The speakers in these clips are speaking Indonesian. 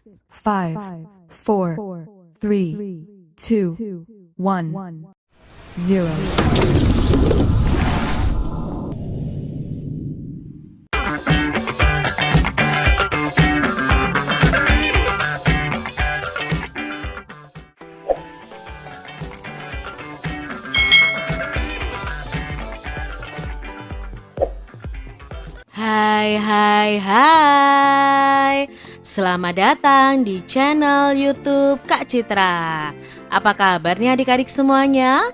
5, 4, 3, 2, 1, 0. Hai. Selamat datang di channel YouTube Kak Citra. Apa kabarnya adik-adik semuanya?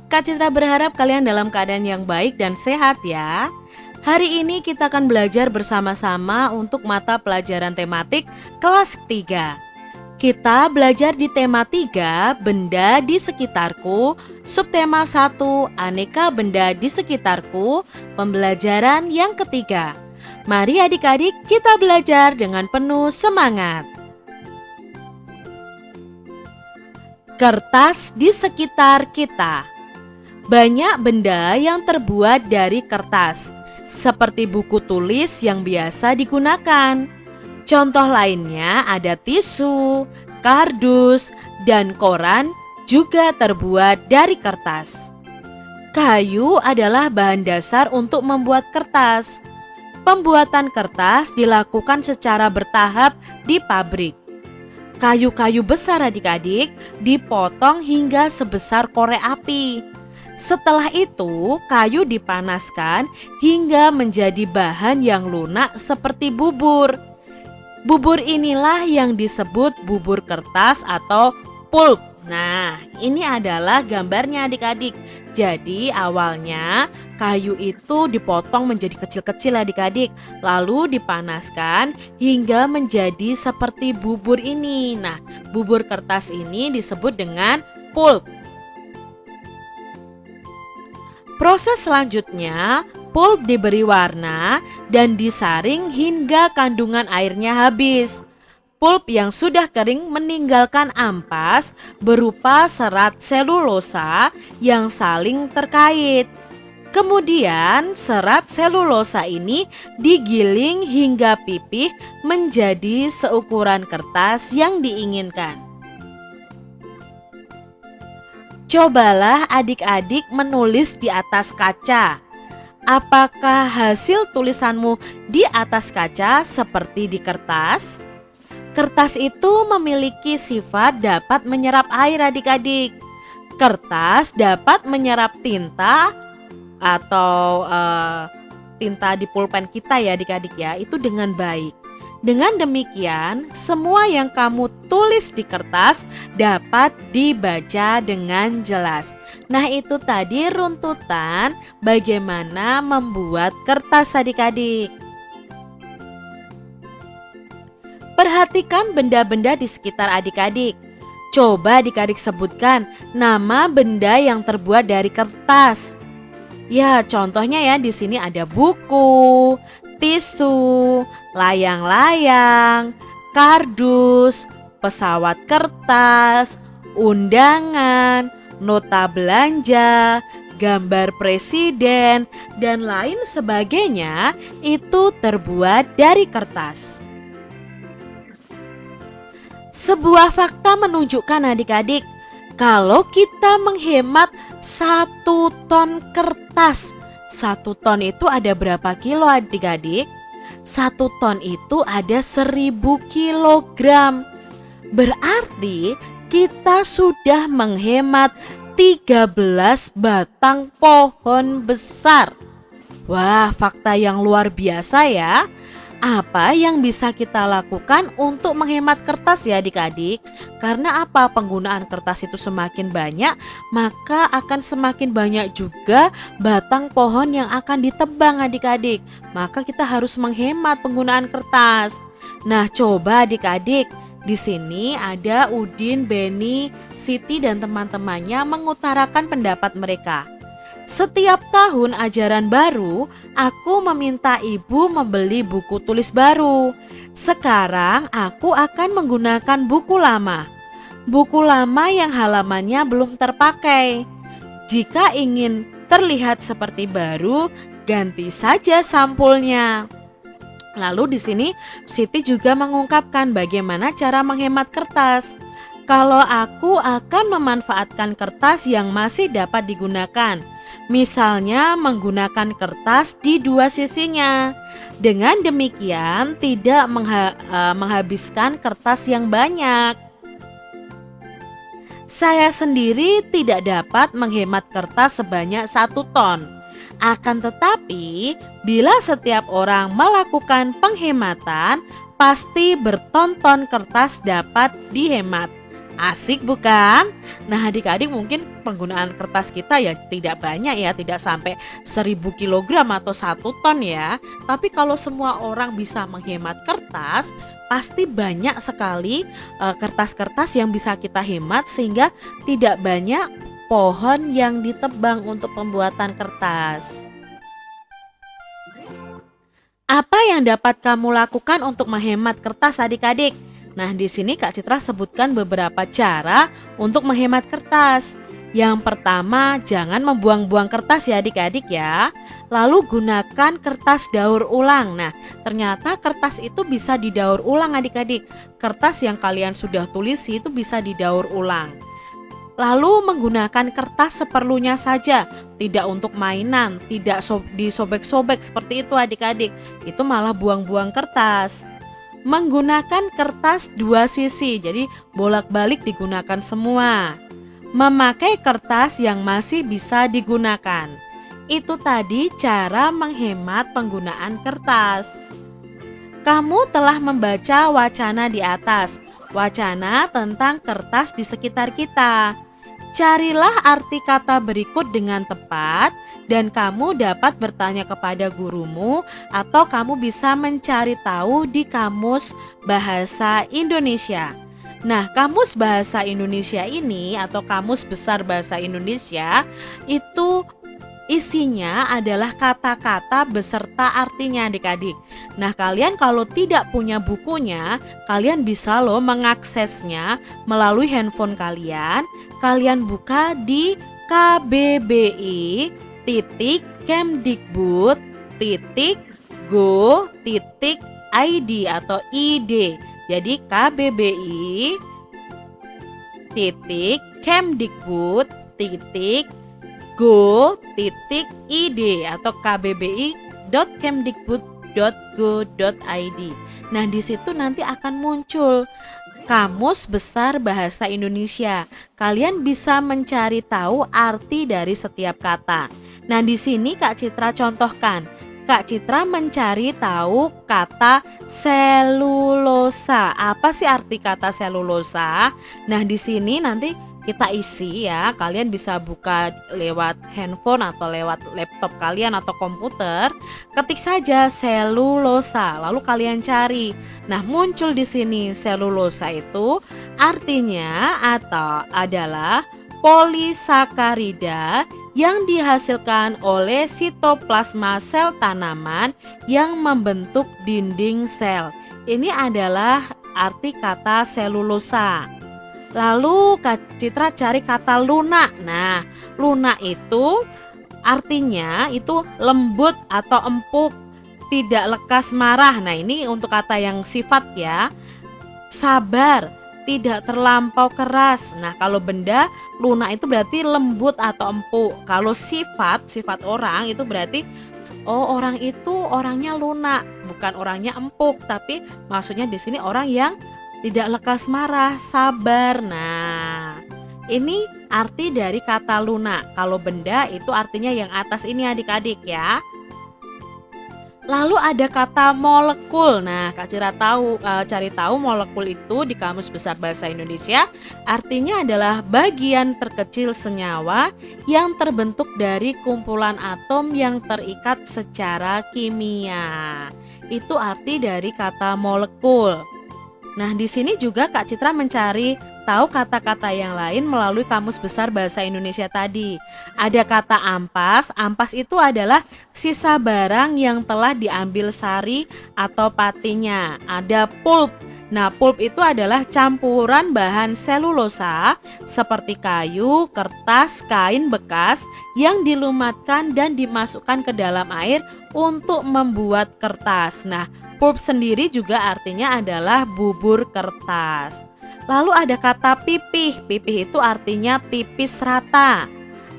Kak Citra berharap kalian dalam keadaan yang baik dan sehat ya. Hari ini kita akan belajar bersama-sama untuk mata pelajaran tematik kelas 3. Kita belajar di tema 3, benda di sekitarku, subtema 1, aneka benda di sekitarku, pembelajaran yang ketiga. Mari adik-adik kita belajar dengan penuh semangat. Kertas di sekitar kita. Banyak benda yang terbuat dari kertas, seperti buku tulis yang biasa digunakan. Contoh lainnya ada tisu, kardus, dan koran juga terbuat dari kertas. Kayu adalah bahan dasar untuk membuat kertas. Pembuatan kertas dilakukan secara bertahap di pabrik. Kayu-kayu besar adik-adik dipotong hingga sebesar korek api. Setelah itu, kayu dipanaskan hingga menjadi bahan yang lunak seperti bubur. Bubur inilah yang disebut bubur kertas atau pulp. Nah, ini adalah gambarnya adik-adik. Jadi awalnya kayu itu dipotong menjadi kecil-kecil adik-adik, lalu dipanaskan hingga menjadi seperti bubur ini. Nah, bubur kertas ini disebut dengan pulp. Proses selanjutnya, pulp diberi warna dan disaring hingga kandungan airnya habis. Pulp yang sudah kering meninggalkan ampas berupa serat selulosa yang saling terkait. Kemudian serat selulosa ini digiling hingga pipih menjadi seukuran kertas yang diinginkan. Cobalah adik-adik menulis di atas kaca. Apakah hasil tulisanmu di atas kaca seperti di kertas? Kertas itu memiliki sifat dapat menyerap air adik-adik. Kertas dapat menyerap tinta atau tinta di pulpen kita ya adik-adik ya, itu dengan baik. Dengan demikian, semua yang kamu tulis di kertas dapat dibaca dengan jelas. Nah, itu tadi runtutan bagaimana membuat kertas adik-adik. Perhatikan benda-benda di sekitar adik-adik. Coba adik-adik sebutkan nama benda yang terbuat dari kertas. Ya, contohnya ya di sini ada buku, tisu, layang-layang, kardus, pesawat kertas, undangan, nota belanja, gambar presiden, dan lain sebagainya itu terbuat dari kertas. Sebuah fakta menunjukkan adik-adik, kalau kita menghemat 1 ton kertas, 1 ton itu ada berapa kilo adik-adik? 1 ton itu ada 1000 kilogram. Berarti kita sudah menghemat 13 batang pohon besar. Wah, fakta yang luar biasa ya. Apa yang bisa kita lakukan untuk menghemat kertas ya adik-adik? Karena apa? Penggunaan kertas itu semakin banyak, maka akan semakin banyak juga batang pohon yang akan ditebang adik-adik. Maka kita harus menghemat penggunaan kertas. Nah, coba adik-adik, di sini ada Udin, Beni, Siti dan teman-temannya mengutarakan pendapat mereka. Setiap tahun ajaran baru, aku meminta ibu membeli buku tulis baru. Sekarang aku akan menggunakan buku lama. Buku lama yang halamannya belum terpakai. Jika ingin terlihat seperti baru, ganti saja sampulnya. Lalu di sini Siti juga mengungkapkan bagaimana cara menghemat kertas. Kalau aku akan memanfaatkan kertas yang masih dapat digunakan. Misalnya menggunakan kertas di dua sisinya. Dengan demikian tidak menghabiskan kertas yang banyak. Saya sendiri tidak dapat menghemat kertas sebanyak 1 ton. Akan tetapi, bila setiap orang melakukan penghematan, pasti berton-ton kertas dapat dihemat. Asik bukan? Nah, adik-adik mungkin penggunaan kertas kita ya tidak banyak ya, tidak sampai 1000 kilogram atau 1 ton ya. Tapi kalau semua orang bisa menghemat kertas, pasti banyak sekali kertas-kertas yang bisa kita hemat sehingga tidak banyak pohon yang ditebang untuk pembuatan kertas. Apa yang dapat kamu lakukan untuk menghemat kertas adik-adik? Nah, di sini Kak Citra sebutkan beberapa cara untuk menghemat kertas. Yang pertama, jangan membuang-buang kertas ya adik-adik ya. Lalu gunakan kertas daur ulang. Nah, ternyata kertas itu bisa didaur ulang adik-adik. Kertas yang kalian sudah tulis itu bisa didaur ulang. Lalu menggunakan kertas seperlunya saja, tidak untuk mainan, tidak disobek-sobek seperti itu adik-adik. Itu malah buang-buang kertas. Menggunakan kertas dua sisi, jadi bolak-balik digunakan semua. Memakai kertas yang masih bisa digunakan. Itu tadi cara menghemat penggunaan kertas. Kamu telah membaca wacana di atas, wacana tentang kertas di sekitar kita. Carilah arti kata berikut dengan tepat dan kamu dapat bertanya kepada gurumu atau kamu bisa mencari tahu di Kamus Bahasa Indonesia. Nah, Kamus Bahasa Indonesia ini atau Kamus Besar Bahasa Indonesia itu isinya adalah kata-kata beserta artinya adik-adik. Nah, kalian kalau tidak punya bukunya, kalian bisa loh mengaksesnya melalui handphone kalian. Kalian buka di kbbi.kemdikbud.go.id atau id. Jadi kbbi.kemdikbud.go.id atau kbbi.kemdikbud.go.id. Nah, di situ nanti akan muncul Kamus Besar Bahasa Indonesia. Kalian bisa mencari tahu arti dari setiap kata. Nah, di sini Kak Citra contohkan. Kak Citra mencari tahu kata selulosa. Apa sih arti kata selulosa? Nah, di sini nanti kita isi ya. Kalian bisa buka lewat handphone atau lewat laptop kalian atau komputer. Ketik saja selulosa, lalu kalian cari. Nah, muncul di sini selulosa itu artinya adalah polisakarida yang dihasilkan oleh sitoplasma sel tanaman yang membentuk dinding sel. Ini adalah arti kata selulosa. Lalu Kak Citra cari kata lunak. Nah, lunak itu artinya itu lembut atau empuk, tidak lekas marah. Nah, ini untuk kata yang sifat ya. Sabar, tidak terlampau keras. Nah, kalau benda lunak itu berarti lembut atau empuk. Kalau sifat orang itu berarti orang itu orangnya lunak, bukan orangnya empuk, tapi maksudnya di sini orang yang tidak lekas marah, sabar. Nah, ini arti dari kata lunak. Kalau benda itu artinya yang atas ini adik-adik ya. Lalu ada kata molekul. Nah, Kak Cira cari tahu molekul itu di Kamus Besar Bahasa Indonesia artinya adalah bagian terkecil senyawa yang terbentuk dari kumpulan atom yang terikat secara kimia. Itu arti dari kata molekul. Nah, di sini juga Kak Citra mencari tahu kata-kata yang lain melalui Kamus Besar Bahasa Indonesia tadi. Ada kata ampas. Ampas itu adalah sisa barang yang telah diambil sari atau patinya. Ada pulp. Nah, pulp itu adalah campuran bahan selulosa seperti kayu, kertas, kain bekas yang dilumatkan dan dimasukkan ke dalam air untuk membuat kertas. Nah, Pulp sendiri juga artinya adalah bubur kertas. Lalu ada kata pipih. Pipih itu artinya tipis rata.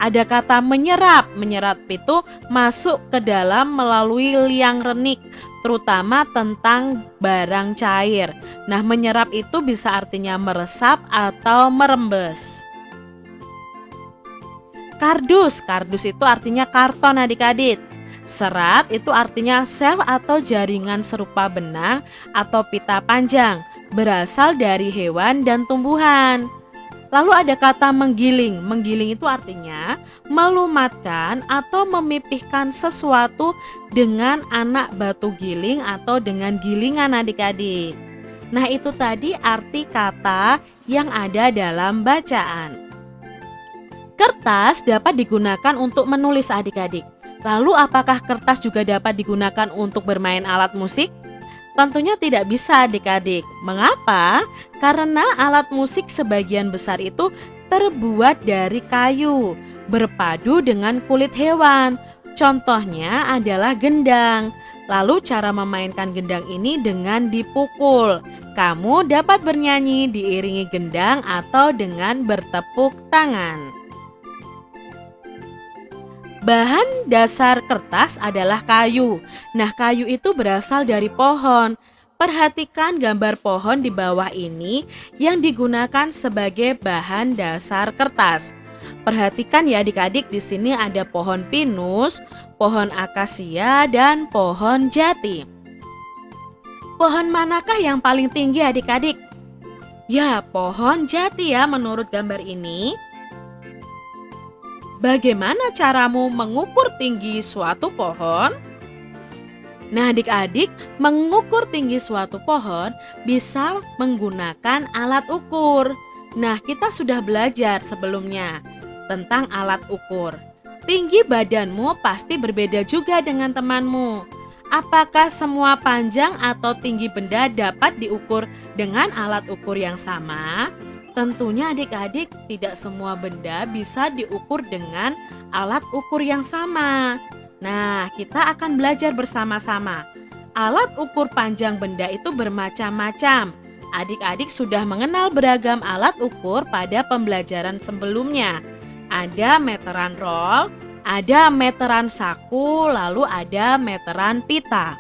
Ada kata menyerap. Menyerap itu masuk ke dalam melalui liang renik, terutama tentang barang cair. Nah, menyerap itu bisa artinya meresap atau merembes. Kardus. Kardus itu artinya karton adik-adik. Serat itu artinya sel atau jaringan serupa benang atau pita panjang, berasal dari hewan dan tumbuhan. Lalu ada kata menggiling. Menggiling itu artinya melumatkan atau memipihkan sesuatu dengan anak batu giling atau dengan gilingan adik-adik. Nah, itu tadi arti kata yang ada dalam bacaan. Kertas dapat digunakan untuk menulis adik-adik. Lalu apakah kertas juga dapat digunakan untuk bermain alat musik? Tentunya tidak bisa adik-adik. Mengapa? Karena alat musik sebagian besar itu terbuat dari kayu, berpadu dengan kulit hewan. Contohnya adalah gendang. Lalu cara memainkan gendang ini dengan dipukul. Kamu dapat bernyanyi diiringi gendang atau dengan bertepuk tangan. Bahan dasar kertas adalah kayu. Nah, kayu itu berasal dari pohon. Perhatikan gambar pohon di bawah ini yang digunakan sebagai bahan dasar kertas. Perhatikan ya adik-adik, di sini ada pohon pinus, pohon akasia, dan pohon jati. Pohon manakah yang paling tinggi adik-adik? Ya, pohon jati ya menurut gambar ini. Bagaimana caramu mengukur tinggi suatu pohon? Nah, adik-adik, mengukur tinggi suatu pohon bisa menggunakan alat ukur. Nah, kita sudah belajar sebelumnya tentang alat ukur. Tinggi badanmu pasti berbeda juga dengan temanmu. Apakah semua panjang atau tinggi benda dapat diukur dengan alat ukur yang sama? Tentunya adik-adik, tidak semua benda bisa diukur dengan alat ukur yang sama. Nah, kita akan belajar bersama-sama. Alat ukur panjang benda itu bermacam-macam. Adik-adik sudah mengenal beragam alat ukur pada pembelajaran sebelumnya. Ada meteran roll, ada meteran saku, lalu ada meteran pita.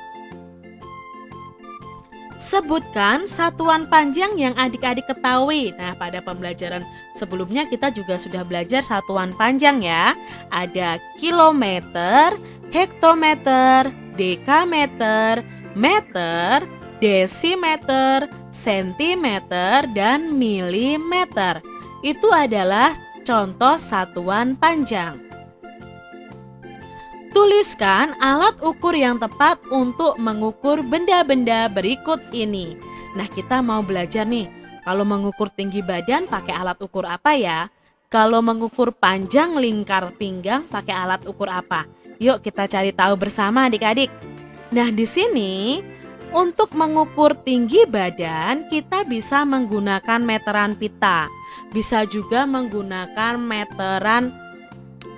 Sebutkan satuan panjang yang adik-adik ketahui. Nah, pada pembelajaran sebelumnya kita juga sudah belajar satuan panjang ya. Ada kilometer, hektometer, dekameter, meter, desimeter, sentimeter, dan milimeter. Itu adalah contoh satuan panjang. Tuliskan alat ukur yang tepat untuk mengukur benda-benda berikut ini. Nah, kita mau belajar nih, kalau mengukur tinggi badan pakai alat ukur apa ya? Kalau mengukur panjang lingkar pinggang pakai alat ukur apa? Yuk kita cari tahu bersama adik-adik. Nah, di sini untuk mengukur tinggi badan kita bisa menggunakan meteran pita. Bisa juga menggunakan meteran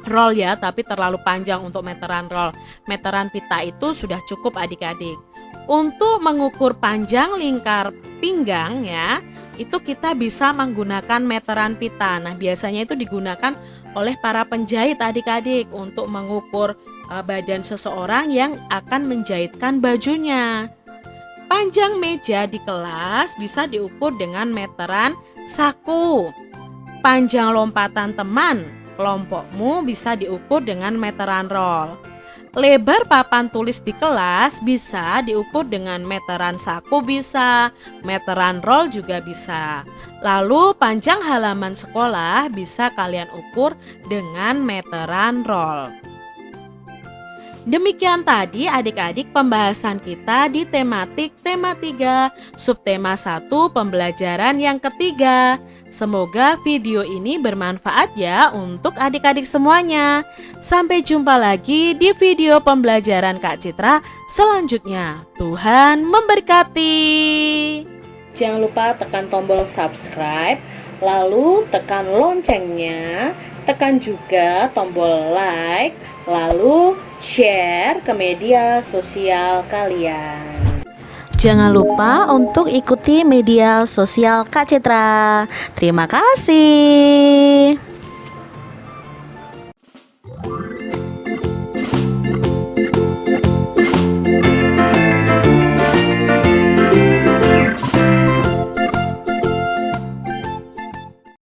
roll ya, tapi terlalu panjang untuk meteran roll. Meteran pita itu sudah cukup adik-adik. Untuk mengukur panjang lingkar pinggang ya, itu kita bisa menggunakan meteran pita. Nah, biasanya itu digunakan oleh para penjahit adik-adik untuk mengukur badan seseorang yang akan menjahitkan bajunya. Panjang meja di kelas bisa diukur dengan meteran saku. Panjang lompatan teman kelompokmu bisa diukur dengan meteran roll. Lebar papan tulis di kelas bisa diukur dengan meteran saku bisa, meteran roll juga bisa. Lalu panjang halaman sekolah bisa kalian ukur dengan meteran roll. Demikian tadi adik-adik pembahasan kita di tematik tema 3, subtema 1 pembelajaran yang ketiga. Semoga video ini bermanfaat ya untuk adik-adik semuanya. Sampai jumpa lagi di video pembelajaran Kak Citra selanjutnya. Tuhan memberkati. Jangan lupa tekan tombol subscribe, lalu tekan loncengnya, tekan juga tombol like, lalu share ke media sosial kalian. Jangan lupa untuk ikuti media sosial Kak Citra. Terima kasih.